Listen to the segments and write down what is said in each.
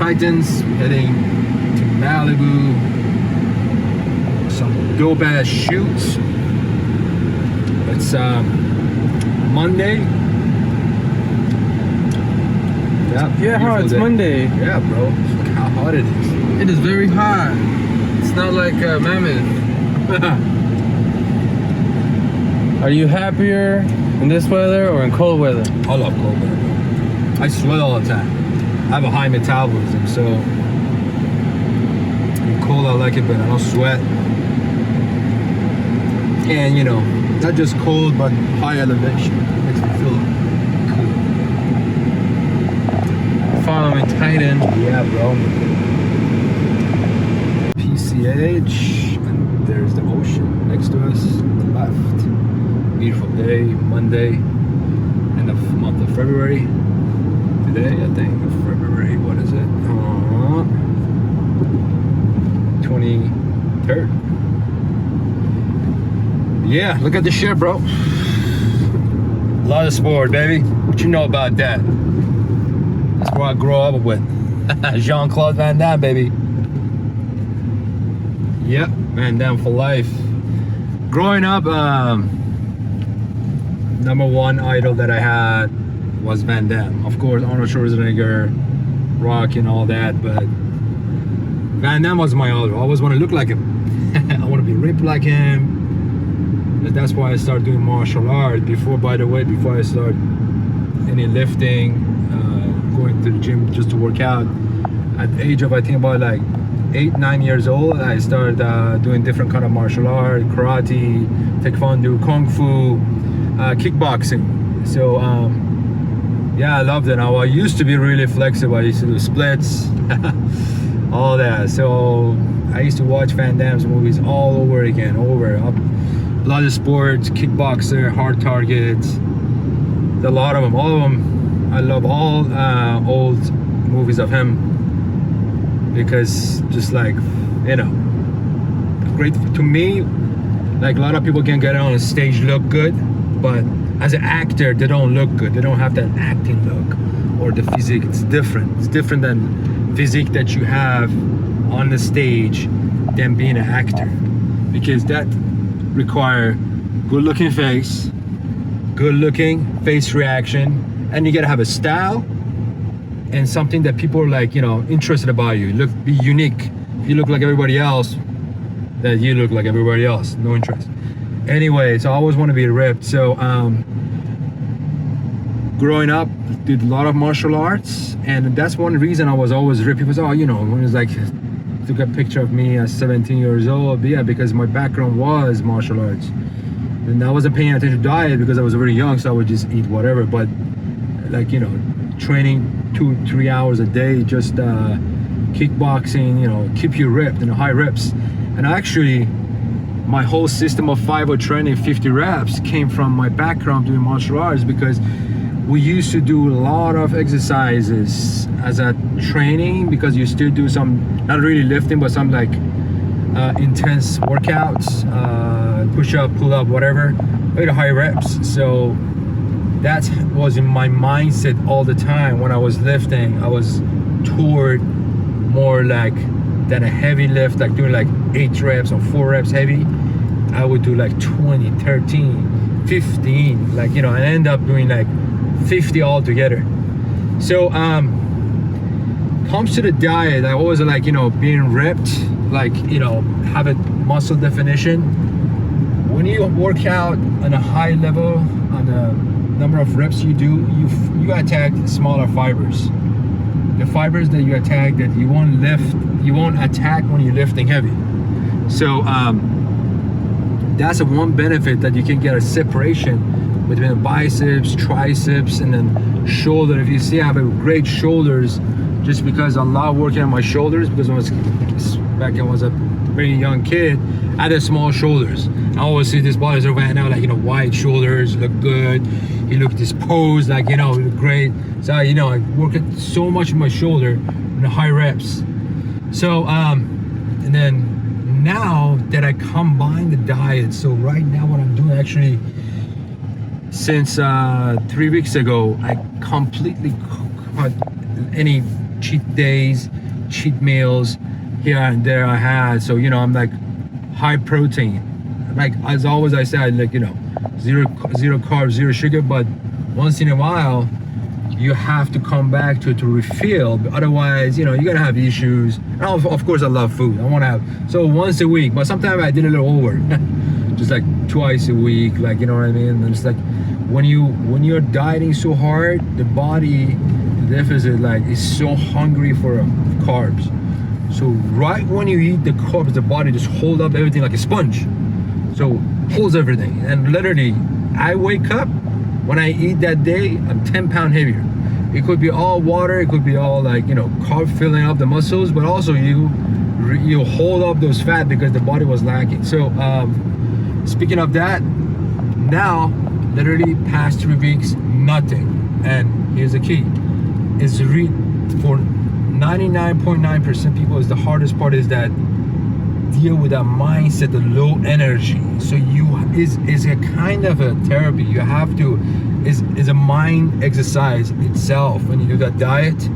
Titans, heading to Malibu. Some dope ass shoots. It's Monday. Yeah, it's day. Monday. Yeah, bro. Look how hot it is. It is very hot. It's not like Mammoth. Are you happier in this weather or in cold weather? I love cold weather, bro. I sweat all the time. I have a high metabolism, so in cold I like it, but I don't sweat. And you know, not just cold, but high elevation. It makes me feel cool. Following Titan. Yeah, bro. PCH, and there's the ocean next to us on the left. Beautiful day, Monday, end of month of February. Today, I think, February, what is it? 23rd. Yeah, look at the shit, bro. A lot of sport, baby. What you know about that? That's what I grew up with. Jean Claude Van Damme, baby. Yep, Van Damme for life. Growing up, number one idol that I had was Van Damme. Of course, Arnold Schwarzenegger, Rock, and all that, but Van Damme was my idol. I always want to look like him. I want to be ripped like him. And that's why I started doing martial art. Before I started any lifting, going to the gym just to work out, at the age of I think about like 8-9 years old, I started doing different kind of martial art, karate, taekwondo, kung fu, kickboxing. So yeah, I loved it. Now I used to be really flexible. I used to do splits, all that. So I used to watch Van Damme's movies all over again, a lot of sports, kickboxer, hard targets, a lot of them, all of them. I love all old movies of him because just like, you know, great to me. Like a lot of people can get on a stage look good, but as an actor they don't look good. They don't have that acting look or the physique. It's different than physique that you have on the stage than being an actor, because that require good looking face, good looking face reaction, and you gotta have a style and something that people are like, you know, interested about you. Be unique. If you look like everybody else, that you look like everybody else, no interest. Anyway, so I always want to be ripped. So growing up, did a lot of martial arts, and that's one reason I was always ripped. People say, oh, you know, when it's like, took a picture of me at 17 years old. But yeah, because my background was martial arts, and I wasn't paying attention to diet because I was very young, so I would just eat whatever. But like, you know, training 2-3 hours a day, just kickboxing, you know, keep you ripped, high reps. And actually my whole system of 5 training, 50 reps, came from my background doing martial arts, because we used to do a lot of exercises as a training, because you still do some, not really lifting, but some like intense workouts, push up, pull up, whatever, with high reps. So that was in my mindset all the time. When I was lifting, I was toward more like than a heavy lift, like doing like 8 reps or 4 reps heavy. I would do like 20, 13, 15, like, you know, and end up doing like 50 altogether. So comes to the diet, I always like, you know, being ripped, like, you know, have a muscle definition. When you work out on a high level, on the number of reps you do, you attack smaller fibers. The fibers that you attack, that you won't attack when you're lifting heavy. So that's one benefit, that you can get a separation between the biceps, triceps, and then shoulder. If you see, I have a great shoulders just because a lot working on my shoulders, because back when I was a very young kid, I had small shoulders. I always see this body right now, like, you know, wide shoulders, look good. You look at this pose, like, you know, look great. So, you know, I work so much with my shoulder in the high reps. So, and then now that I combine the diet, so right now what I'm doing, actually, since 3 weeks ago, I completely cut any cheat days, cheat meals here and there I had. So, I'm like high protein. Like as always I say, I like, zero carbs, zero sugar, but once in a while you have to come back to refill. Otherwise, you're gonna have issues. And of course I love food. I want to have, so once a week, but sometimes I did a little over. Just like twice a week, like, you know what I mean? And it's like when you're dieting so hard, the body deficit like is so hungry for carbs. So right when you eat the carbs, the body just hold up everything like a sponge. So holds everything. And literally, I wake up, when I eat that day, I'm 10 pounds heavier. It could be all water, it could be all like, carb filling up the muscles, but also you hold up those fat because the body was lacking. So speaking of that, now literally past 3 weeks, nothing. And here's the key. Is for 99.9% people, is the hardest part is that deal with that mindset, the low energy. So is a kind of a therapy. You have to is a mind exercise itself when you do that diet,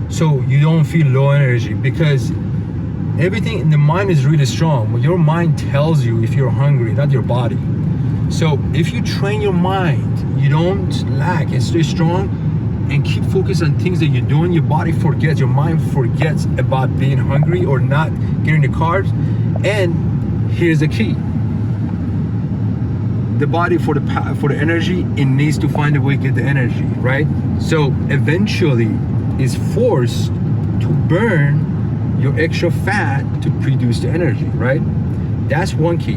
so you don't feel low energy, because everything in the mind is really strong. Your mind tells you if you're hungry, not your body. So if you train your mind, you don't lack and stay strong and keep focused on things that you're doing, your body forgets, your mind forgets about being hungry or not getting the carbs. And here's the key. The body for the energy, it needs to find a way to get the energy, right? So eventually is forced to burn your extra fat to produce the energy, right? That's one key.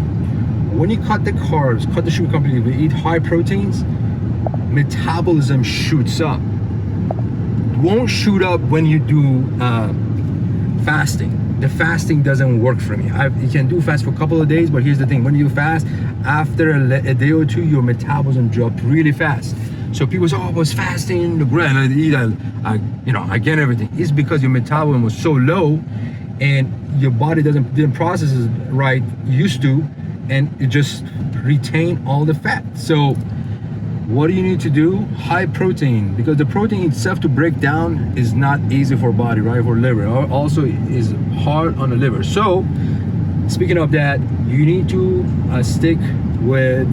When you cut the carbs, cut the sugar completely, eat high proteins, metabolism shoots up. Won't shoot up when you do fasting. The fasting doesn't work for me. You can do fast for a couple of days, but here's the thing: when you fast, after a day or two, your metabolism drops really fast. So people say, "Oh, I was fasting, the grand, I eat, I gain everything." It's because your metabolism was so low, and your body didn't process it right, used to, and it just retain all the fat. So what do you need to do? High protein, because the protein itself to break down is not easy for body, right? For liver, also is hard on the liver. So speaking of that, you need to stick with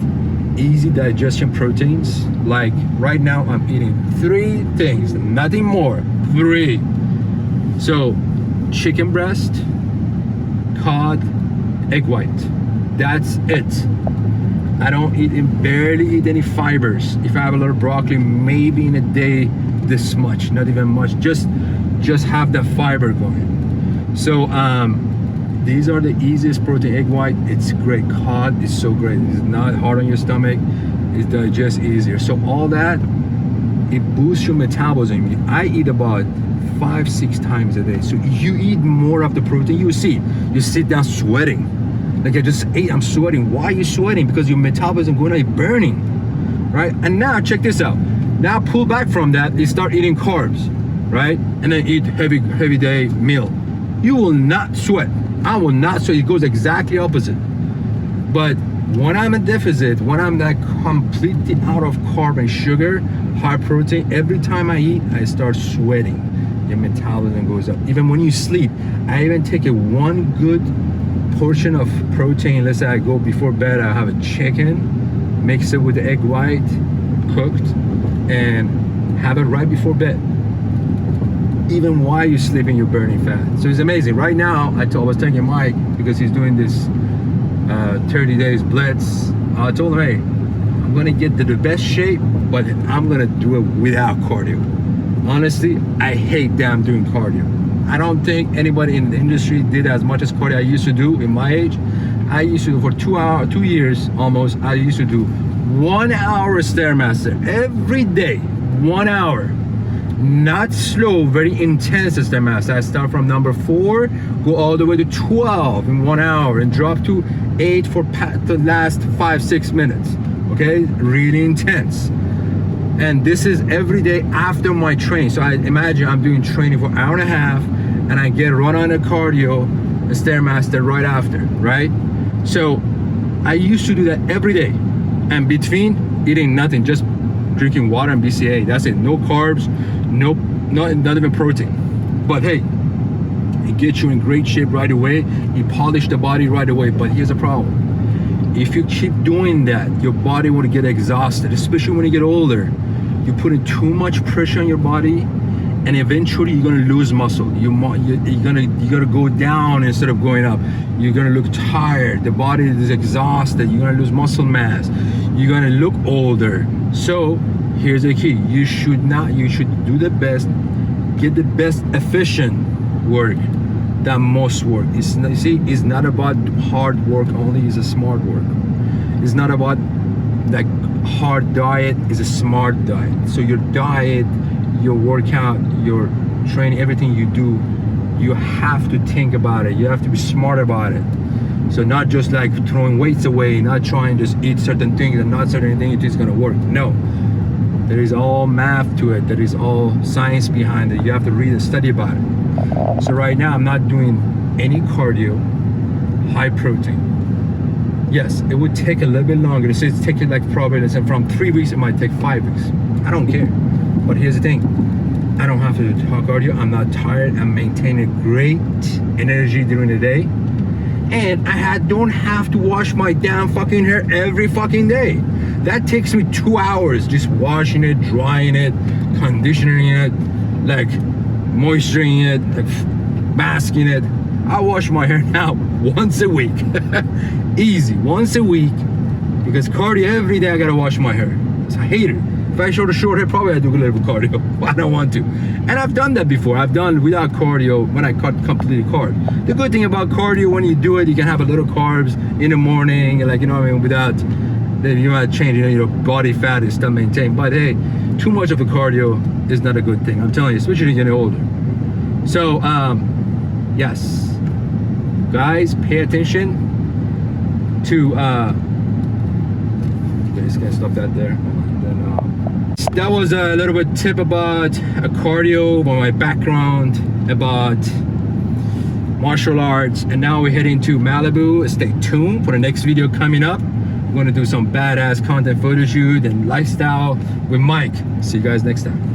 easy digestion proteins. Like right now I'm eating 3 things, nothing more, 3. So chicken breast, cod, egg white, that's it. I don't barely eat any fibers. If I have a lot of broccoli, maybe in a day this much, not even much, just have the fiber going. So these are the easiest protein. Egg white, it's great. Cod is so great. It's not hard on your stomach, it digests easier. So all that, it boosts your metabolism. I eat about 5-6 times a day. So you eat more of the protein, you see, you sit down sweating. Like I just ate, I'm sweating. Why are you sweating? Because your metabolism going to be burning, right? And now check this out. Now pull back from that, you start eating carbs, right? And then eat heavy day meal. You will not sweat. I will not sweat. It goes exactly opposite. But when I'm in deficit, when I'm like completely out of carb and sugar, high protein, every time I eat, I start sweating. Your metabolism goes up. Even when you sleep, I even take one good portion of protein. Let's say I go before bed, I have a chicken, mix it with the egg white, cooked, and have it right before bed. Even while you're sleeping, you're burning fat. So it's amazing. Right now, I was telling Mike, because he's doing this 30 days blitz, I told him, hey, I'm gonna get to the best shape, but I'm gonna do it without cardio. Honestly, I hate that I'm doing cardio. I don't think anybody in the industry did as much as cardio I used to do in my age. I used to, for 2 years almost, I used to do 1 hour Stairmaster every day, 1 hour. Not slow, very intense Stairmaster. I start from number 4, go all the way to 12 in 1 hour, and drop to 8 for the last 5-6 minutes. Okay, really intense. And this is every day after my train. So I imagine I'm doing training for an hour and a half, and I get run on a cardio, a Stairmaster right after, right? So I used to do that every day, and between eating nothing, just drinking water and BCA. That's it. No carbs, not even protein. But hey, it gets you in great shape right away. You polish the body right away. But here's a problem. If you keep doing that, your body will get exhausted, especially when you get older. You're putting too much pressure on your body, and eventually you're gonna lose muscle. You're gonna go down instead of going up. You're gonna look tired. The body is exhausted. You're gonna lose muscle mass. You're gonna look older. So here's the key. You should do the best. Get the best efficient work that most work. It's not about hard work only. It's a smart work. It's not about like hard diet. It's a smart diet. So your diet, your workout, your training, everything you do, you have to think about it. You have to be smart about it. So not just like throwing weights away, not trying to just eat certain things and not certain things, it's gonna work. No, there is all math to it. There is all science behind it. You have to read and study about it. So right now I'm not doing any cardio, high protein. Yes, it would take a little bit longer. It says take it like probably, let's say from 3 weeks, it might take 5 weeks. I don't care. But here's the thing. I don't have to do cardio. I'm not tired. I'm maintaining great energy during the day. And I don't have to wash my damn fucking hair every fucking day. That takes me 2 hours just washing it, drying it, conditioning it, like moisturizing it, like masking it. I wash my hair now once a week. Easy, once a week. Because cardio every day I gotta wash my hair. So I hate it. If I showed a short hair, probably I'd do a little bit of cardio. I don't want to. And I've done that before. I've done without cardio when I cut completely carb. The good thing about cardio, when you do it, you can have a little carbs in the morning, like, you know what I mean, without, you might change, your body fat is still maintained. But hey, too much of a cardio is not a good thing. I'm telling you, especially getting older. So, yes. Guys, pay attention to, just gonna stop that there. That was a little bit tip about cardio, about my background, about martial arts, and now we're heading to Malibu. Stay tuned for the next video coming up. We're gonna do some badass content photo shoot and lifestyle with Mike. See you guys next time.